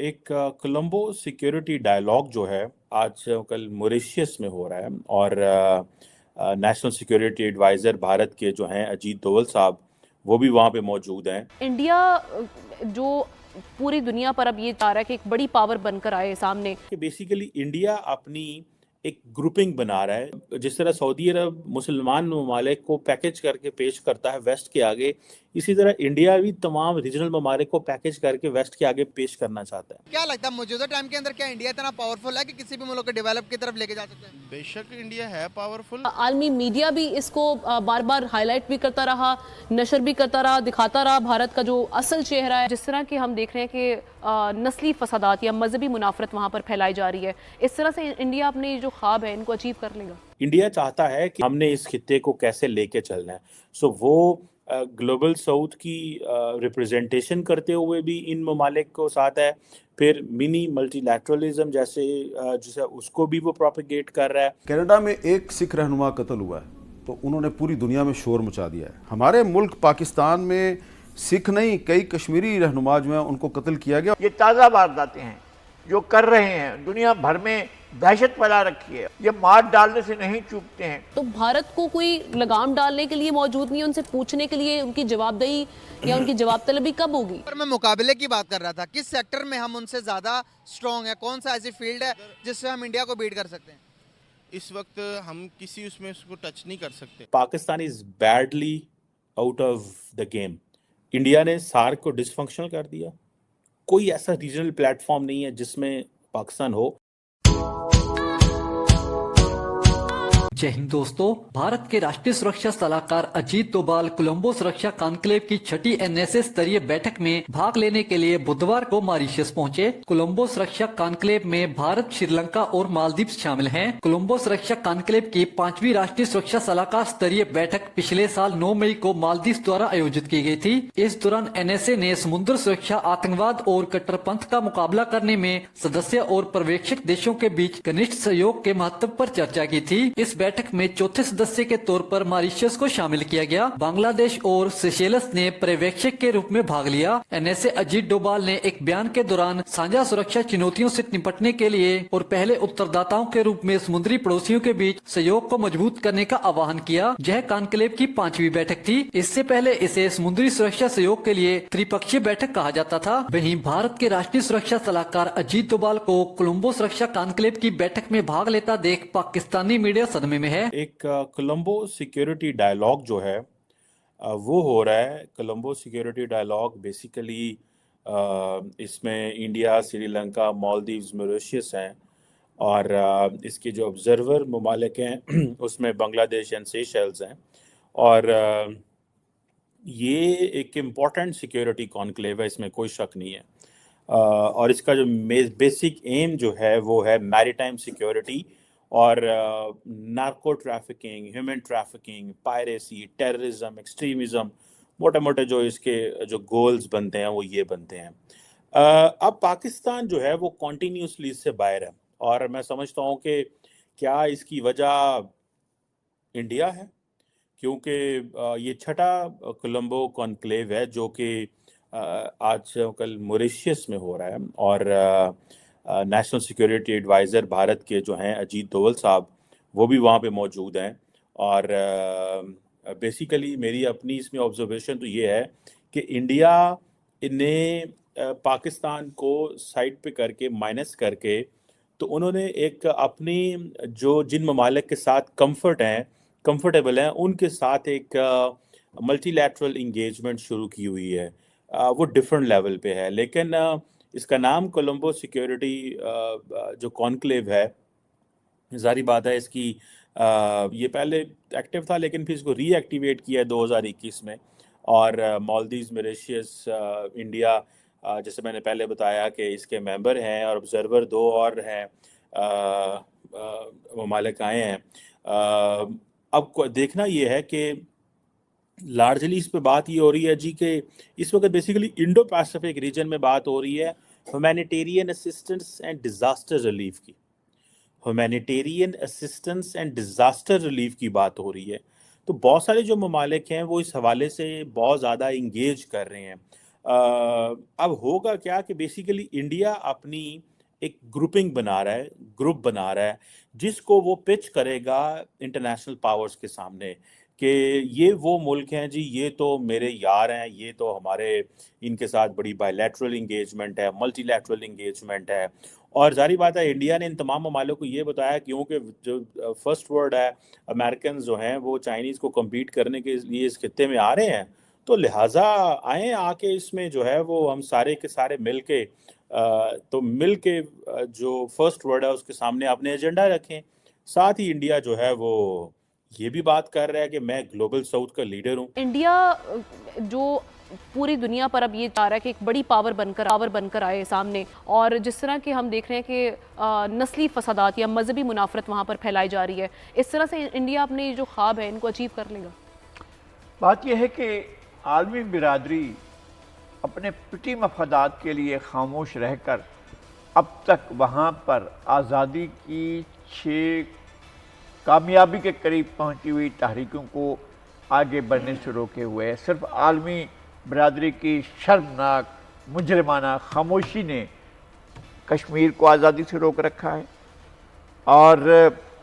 ایک Colombo security dialogue جو ہے آج کل موریشیس میں ہو رہا ہے، اور نیشنل سیکیورٹی ایڈوائزر بھارت کے جو ہیں اجیت دوول صاحب، وہ بھی وہاں پہ موجود ہیں۔ انڈیا جو پوری دنیا پر اب یہ چاہ رہا ہے کہ ایک بڑی پاور بن کر آئے سامنے، کہ بیسیکلی انڈیا اپنی ایک گروپنگ بنا رہا ہے، جس طرح سعودی عرب مسلمان ممالک کو پیکج کر کے پیش کرتا ہے ویسٹ کے آگے، اسی طرح انڈیا بھی تمام ریجنل ممالک کو پیکج کر کے ویسٹ کے آگے پیش کرنا چاہتا ہے۔ کیا لگتا ہے موجودہ ٹائم کے اندر کیا انڈیا اتنا پاورفل ہے کہ کسی بھی ملک کو ڈیولپ کی طرف لے کے جا سکتے ہیں؟ بے شک انڈیا ہے پاورفل۔ عالمی میڈیا بھی اس کو بار بار ہائی لائٹ بھی کرتا رہا، نشر بھی کرتا رہا، دکھاتا رہا بھارت کا جو اصل چہرہ ہے۔ جس طرح کہ ہم دیکھ رہے ہیں کہ نسلی فسادات یا مذہبی منافرت وہاں پر پھیلائی جا رہی ہے، اس طرح سے انڈیا اپنے جو خواب ہے ان کو اچیو کر لے گا؟ انڈیا چاہتا ہے کہ ہم نے اس خطے کو کیسے لے کے چلنا ہے، سو وہ گلوبل ساؤتھ کی ریپرزنٹیشن کرتے ہوئے بھی ان ممالک کو ساتھ ہے، پھر منی ملٹی لیٹرلزم جیسے اس کو بھی وہ پروپیگیٹ کر رہا ہے۔ کینیڈا میں ایک سکھ رہنما قتل ہوا ہے تو انہوں نے پوری دنیا میں شور مچا دیا ہے۔ ہمارے ملک پاکستان میں سکھ نہیں، کئی کشمیری رہنما جو ہیں ان کو قتل کیا گیا۔ یہ تازہ وارداتیں ہیں جو کر رہے ہیں، دنیا بھر میں دہشت پھیلا رکھی ہے، یہ مار ڈالنے سے نہیں چوکتے ہیں۔ تو بھارت کو کوئی لگام ڈالنے کے لیے موجود نہیں ہے، ان سے پوچھنے کے لیے ان کی جواب دہی یا ان کی جواب طلبی کب ہوگی؟ پر میں مقابلے کی بات کر رہا تھا، کس سیکٹر میں ہم ان سے زیادہ سٹرونگ ہے، کون سا ایسی فیلڈ ہے جس سے ہم انڈیا کو بیٹ کر سکتے ہیں؟ اس وقت ہم کسی اس میں اس کو ٹچ نہیں کر سکتے۔ Pakistan is badly out of the game. India نے سارک کو ڈس فنکشنل کر دیا، کوئی ایسا ریجنل پلیٹ فارم نہیں ہے جس میں پاکستان ہو۔ جے ہند دوستو، بھارت کے راشٹریہ سرکشا صلاحکار اجیت دوبال کولمبو سرکشا کانکلیو کی چھٹی NSA ستریہ بیٹھک میں بھاگ لینے کے لیے بدھوار کو ماریشس پہنچے۔ کولمبو سرکشا کانکلیو میں بھارت، سری لنکا اور مالدیپس شامل ہیں۔ کولمبو سرکشا کانکلیو کی 5ویں راشٹریہ سرکشا صلاحکار ستریہ بیٹھک پچھلے سال 9 مئی کو مالدیپس دوارا آیوجت کی گئی تھی۔ اس دوران NSA نے سمندر سرکشا، آتنکواد اور کٹر پنتھ کا مقابلہ کرنے میں سدسیہ اور پرویکشک دیشوں کے بیچ گھنٹھ سہیوگ کے مہتو پر چرچا کی تھی۔ اس بیٹھک میں چوتھے سدسیہ کے طور پر ماریشس کو شامل کیا گیا۔ بنگلہ دیش اور سیشیلس نے پریویکشک کے روپ میں بھاگ لیا۔ NSA اجیت ڈوبال نے ایک بیان کے دوران سانجھا سرکشا چنوتیوں سے نپٹنے کے لیے اور پہلے اترداتاؤں کے روپ میں سمندری پڑوسیوں کے بیچ سہیوگ کو مضبوط کرنے کا آہوان کیا۔ یہ کانکلیو کی 5ویں بیٹھک تھی۔ اس سے پہلے اسے سمندری سرکشا سہیوگ کے لیے تریپکشیہ بیٹھک کہا جاتا تھا۔ وہیں بھارت کے راشٹریہ سرکشا صلاحکار اجیت دوبال کو کولمبو سرکشا کانکلیو کی بیٹھک میں بھاگ لیتا دیکھ پاکستانی میڈیا صدمے میں ہے۔ ایک کولمبو سیکیورٹی ڈائلاگ جو ہے وہ ہو رہا ہے۔ کولمبو سیکیورٹی ڈائلاگ بیسیکلی اس میں انڈیا، سری لنکا، مالدیوز، موریشیس ہیں، اور اس کے جو آبزرور ممالک ہیں اس میں بنگلہ دیش اینڈ سیشلز ہیں، اور یہ ایک امپورٹنٹ سیکیورٹی کانکلیو ہے، اس میں کوئی شک نہیں ہے، اور اس کا جو بیسک ایم جو ہے وہ ہے میریٹائم سیکیورٹی اور narco trafficking, human trafficking, piracy, terrorism, extremism, موٹے موٹے جو اس کے جو گولز بنتے ہیں وہ یہ بنتے ہیں۔ اب پاکستان جو ہے وہ کنٹینیوسلی اس سے باہر ہے، اور میں سمجھتا ہوں کہ کیا اس کی وجہ انڈیا ہے، کیونکہ یہ چھٹا کولمبو کانکلیو ہے جو کہ آج کل موریشیس میں ہو رہا ہے، اور نیشنل سیکیورٹی ایڈوائزر بھارت کے جو ہیں اجیت دوول صاحب، وہ بھی وہاں پہ موجود ہیں، اور بیسیکلی میری اپنی اس میں آبزرویشن تو یہ ہے کہ انڈیا نے پاکستان کو سائڈ پہ کر کے مائنس کر کے تو انہوں نے ایک اپنی جو جن ممالک کے ساتھ کمفرٹیبل ہیں ان کے ساتھ ایک ملٹی لیٹرل انگیجمنٹ شروع کی ہوئی ہے۔ وہ ڈیفرنٹ لیول پہ ہے، لیکن اس کا نام کولمبو سیکیورٹی جو کانکلیو ہے، ظاہری بات ہے اس کی یہ پہلے ایکٹیو تھا لیکن پھر اس کو ری ایکٹیویٹ کیا ہے 2021 میں، اور مالدیوز، موریشیس، انڈیا جیسے میں نے پہلے بتایا کہ اس کے ممبر ہیں، اور آبزرور 2 اور ہیں ممالک آئے ہیں۔ اب دیکھنا یہ ہے کہ لارجلی اس پہ بات یہ ہو رہی ہے جی کہ اس وقت بیسیکلی انڈو پیسیفک ریجن میں بات ہو رہی ہے humanitarian assistance and disaster relief کی، humanitarian assistance and disaster relief کی بات ہو رہی ہے۔ تو بہت سارے جو ممالک ہیں وہ اس حوالے سے بہت زیادہ انگیج کر رہے ہیں۔ اب ہوگا کیا کہ بیسیکلی انڈیا اپنی ایک گروپنگ بنا رہا ہے، گروپ بنا رہا ہے جس کو وہ پچ کرے گا انٹرنیشنل پاورز کے سامنے کہ یہ وہ ملک ہیں جی، یہ تو میرے یار ہیں، یہ تو ہمارے ان کے ساتھ بڑی بائی لیٹرل انگیجمنٹ ہے، ملٹی لیٹرل انگیجمنٹ ہے. اور ظاہری بات ہے انڈیا نے ان تمام ممالک کو یہ بتایا کیونکہ جو فرسٹ ورلڈ ہے، امریکنز جو ہیں وہ چائنیز کو کمپیٹ کرنے کے لیے اس خطے میں آ رہے ہیں، تو لہٰذا آئیں آ کے اس میں جو ہے وہ ہم سارے کے سارے مل کے تو مل کے جو فرسٹ ورلڈ ہے اس کے سامنے اپنے ایجنڈا رکھیں. ساتھ ہی انڈیا جو ہے وہ یہ بھی بات کر رہا ہے کہ میں گلوبل ساؤتھ کا لیڈر ہوں. انڈیا جو پوری دنیا پر اب یہ چاہ رہا ہے کہ ایک بڑی پاور بن کر آئے سامنے، اور جس طرح کہ ہم دیکھ رہے ہیں کہ نسلی فسادات یا مذہبی منافرت وہاں پر پھیلائی جا رہی ہے، اس طرح سے انڈیا اپنے جو خواب ہے ان کو اچیو کر لے گا؟ بات یہ ہے کہ عالمی برادری اپنے پٹی مفادات کے لیے خاموش رہ کر اب تک وہاں پر آزادی کی 6 کامیابی کے قریب پہنچی ہوئی تحریکوں کو آگے بڑھنے سے روکے ہوئے ہے. صرف عالمی برادری کی شرمناک مجرمانہ خاموشی نے کشمیر کو آزادی سے روک رکھا ہے. اور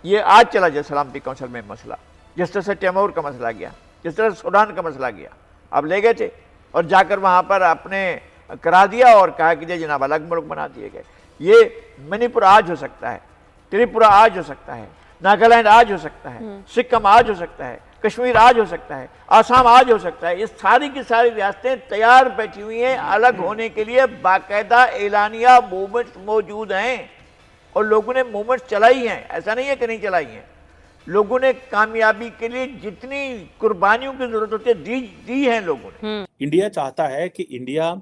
یہ آج چلا جائے سلامتی کونسل میں مسئلہ، جس طرح سے تیمور کا مسئلہ گیا، جس طرح سوڈان کا مسئلہ گیا، اب لے گئے تھے اور جا کر وہاں پر اپنے کرا دیا اور کہا کہ جناب الگ ملک بنا دیے گئے. یہ منی پور آج ہو سکتا ہے، تریپورہ آج ہو سکتا ہے، ناگالینڈ آج ہو سکتا ہے، سکم آج ہو سکتا ہے، کشمیر آج ہو سکتا ہے، آسام آج ہو سکتا ہے. یہ ساری کی ساری ریاستیں تیار بیٹھی ہوئی ہیں الگ ہونے کے لیے. باقاعدہ اعلانیہ موومنٹس موجود ہیں اور لوگوں نے موومنٹس چلائی ہیں، ایسا نہیں ہے کہ نہیں چلائی ہیں. لوگوں نے کامیابی کے لیے جتنی قربانیوں کی ضرورت ہوتی ہے دی ہیں لوگوں نے. انڈیا چاہتا ہے کہ انڈیا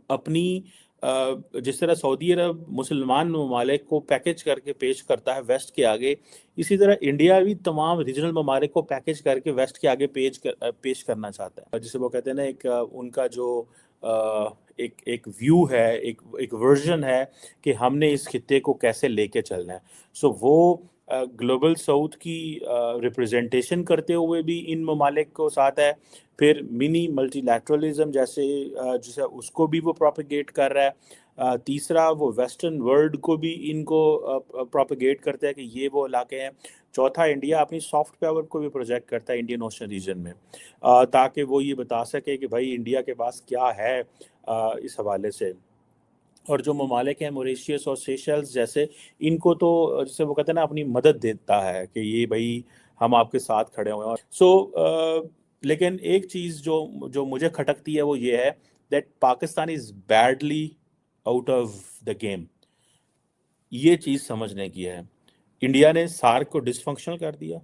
اپنی جس طرح سعودی عرب مسلمان ممالک کو پیکج کر کے پیش کرتا ہے ویسٹ کے آگے، اسی طرح انڈیا بھی تمام ریجنل ممالک کو پیکج کر کے ویسٹ کے آگے پیش کرنا چاہتا ہے. جسے وہ کہتے ہیں نا ایک ان کا جو ایک ویو ہے، ایک ورژن ہے کہ ہم نے اس خطے کو کیسے لے کے چلنا ہے. سو وہ گلوبل ساؤتھ کی ریپرزنٹیشن کرتے ہوئے بھی ان ممالک کو ساتھ ہے، پھر منی ملٹی لیٹرلزم جیسے اس کو بھی وہ پروپیگیٹ کر رہا ہے. تیسرا وہ ویسٹرن ورلڈ کو بھی ان کو پروپیگیٹ کرتا ہے کہ یہ وہ علاقے ہیں. چوتھا انڈیا اپنی سافٹ پاور کو بھی پروجیکٹ کرتا ہے انڈین اوشن ریجن میں، تاکہ وہ یہ بتا سکے کہ بھائی انڈیا کے پاس کیا ہے اس حوالے سے. اور جو ممالک ہیں موریشیس اور سیشلز جیسے، ان کو تو جسے وہ کہتے ہیں نا اپنی مدد دیتا ہے کہ یہ بھائی ہم آپ کے ساتھ کھڑے ہوئے ہیں. سو لیکن ایک چیز جو مجھے کھٹکتی ہے وہ یہ ہے that Pakistan is badly out of the game. یہ چیز سمجھنے کی ہے. انڈیا نے سارک کو ڈس فنکشنل کر دیا.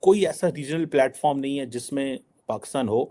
کوئی ایسا ریجنل پلیٹ فارم نہیں ہے جس میں پاکستان ہو.